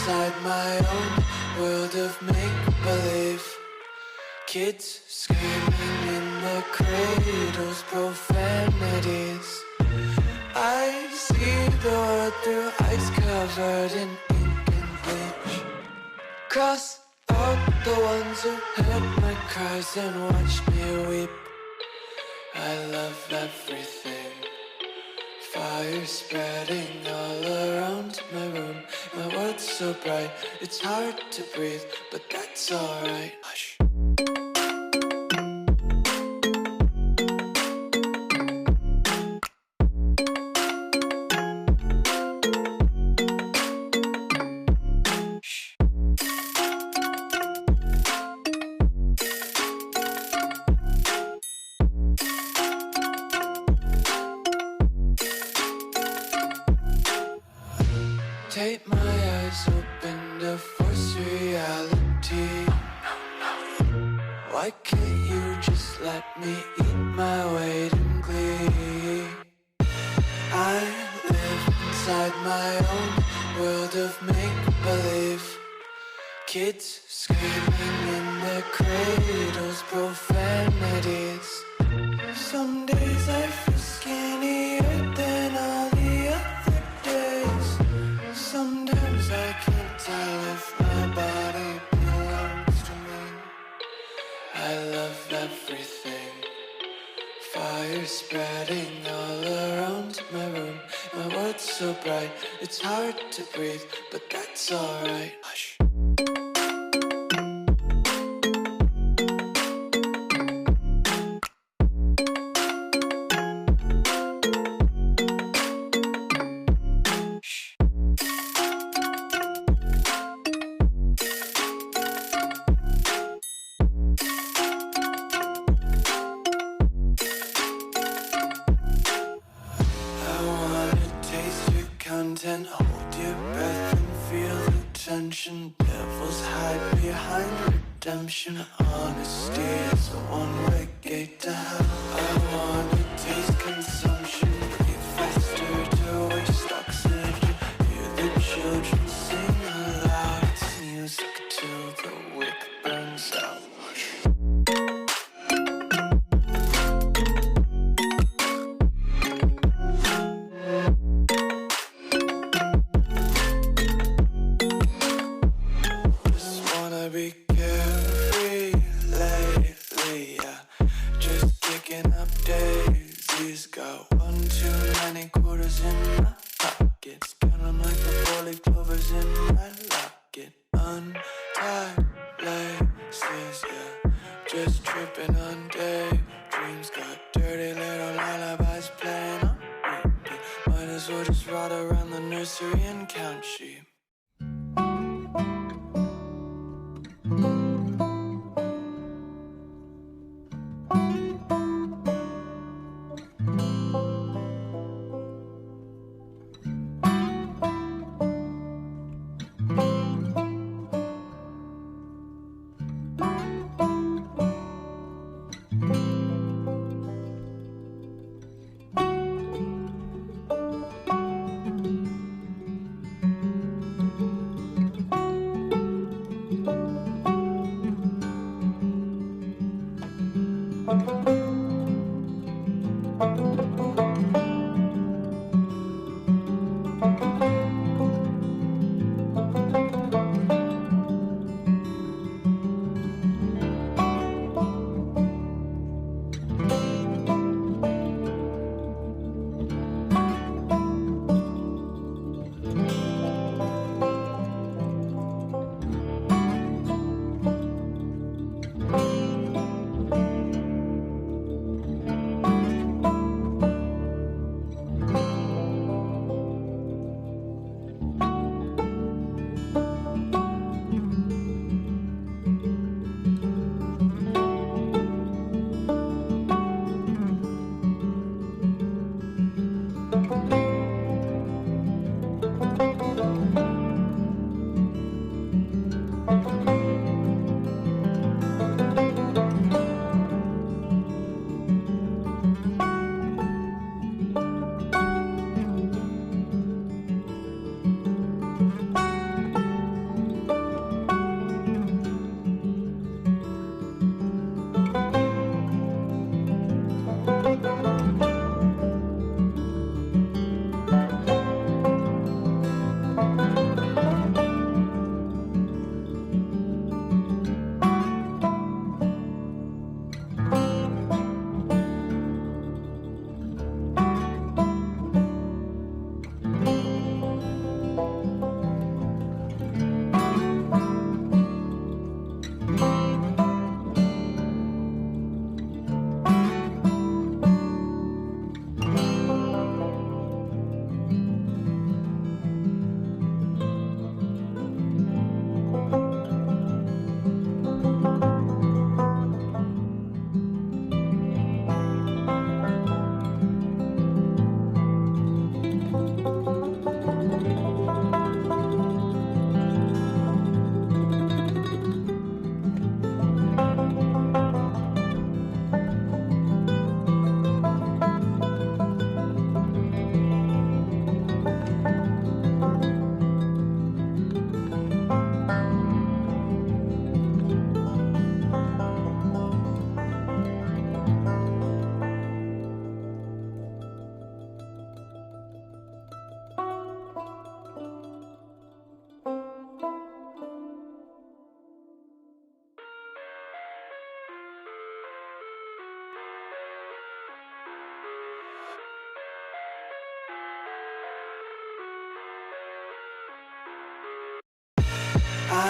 inside my own world of make-believe. Kids screaming in their cradles, profanities. I see the world through ice covered in ink and bleach. Cross out the ones who heard my cries and watched me weep. I love everything. Fire spreading all around my room. My world's so bright, it's hard to breathe, but that's alright. Hush. Take my eyes open to force reality. Why can't you just let me eat my weight in glee? I live inside my own world of make-believe. Kids screaming in their cradles, profanities. Some days I feel skinnier than all the other days. Sometimes I can't tell if my body belongs to me. I love everything. Fire spreading all around my room. My world's so bright, it's hard to breathe, but that's alright. Hush. Hold your breath and feel the tension. Devils hide behind redemption. Honesty is a one-way gate to hell. I wanna taste consumption. Breathe faster to waste oxygen. Hear the children sing aloud. It's music till the wick burns out. Be carefree lately, yeah. Just kicking up daisies. Got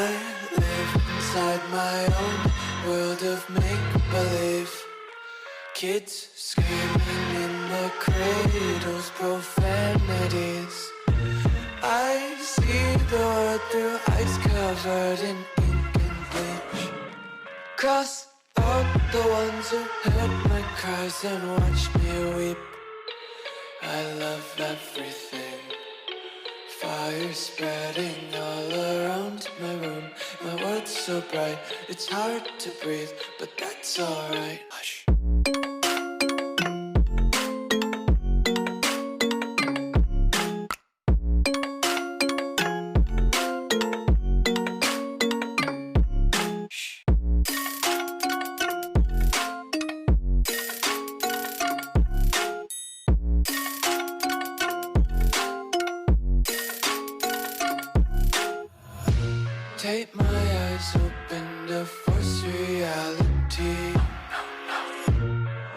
I live inside my own world of make-believe. Kids screaming in the cradles, profanities. I see the world through eyes covered in ink and bleach. Cross out the ones who heard my cries and watched me weep. I love everything. Fire spreading all around my room. My world's so bright, it's hard to breathe, but that's alright. Hush. Take my eyes open to force reality.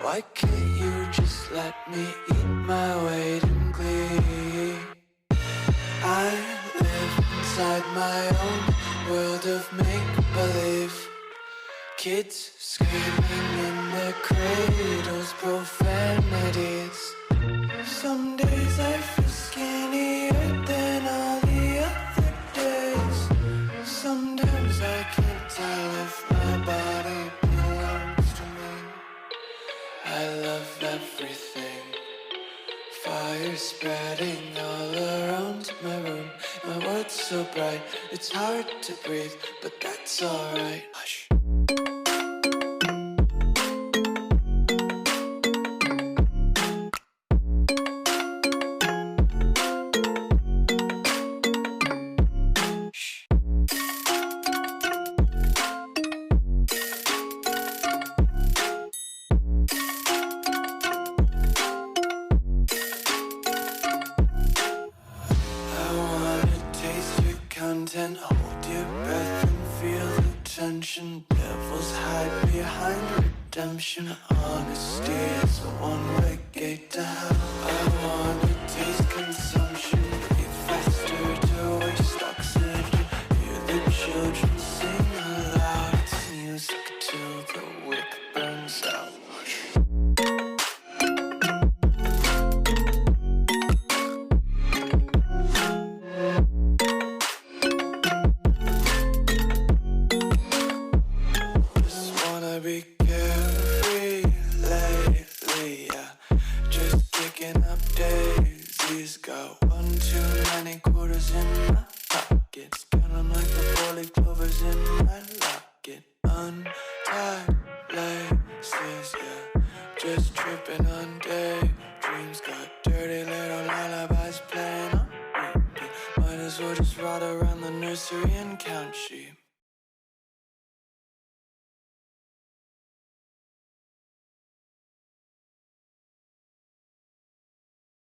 Why can't you just let me eat my weight in glee? I live inside my own world of make-believe. Kids screaming in their cradles, profanities. Some days I feel skinnier than all the other days. Sometimes I can't tell if my body belongs to me. I love everything. Fire spreading all around my room. My world's so bright, it's hard to breathe, but that's alright. Hush. Hold your breath and feel the tension. Devils hide behind redemption. Honesty is a one-way gate to hell. I wanna taste consumption. Breathe faster to waste oxygen. Hear the children sing aloud. It's music till the wick burns out. Be carefree lately, yeah. Just kicking up daisies. Got one too many quarters in my pockets. Count 'em like the four-leaf clovers in my locket. Untied laces, yeah. Just tripping on daydreams. Got dirty little lullabies playing on repeat. Might as well just ride around the nursery and count sheep.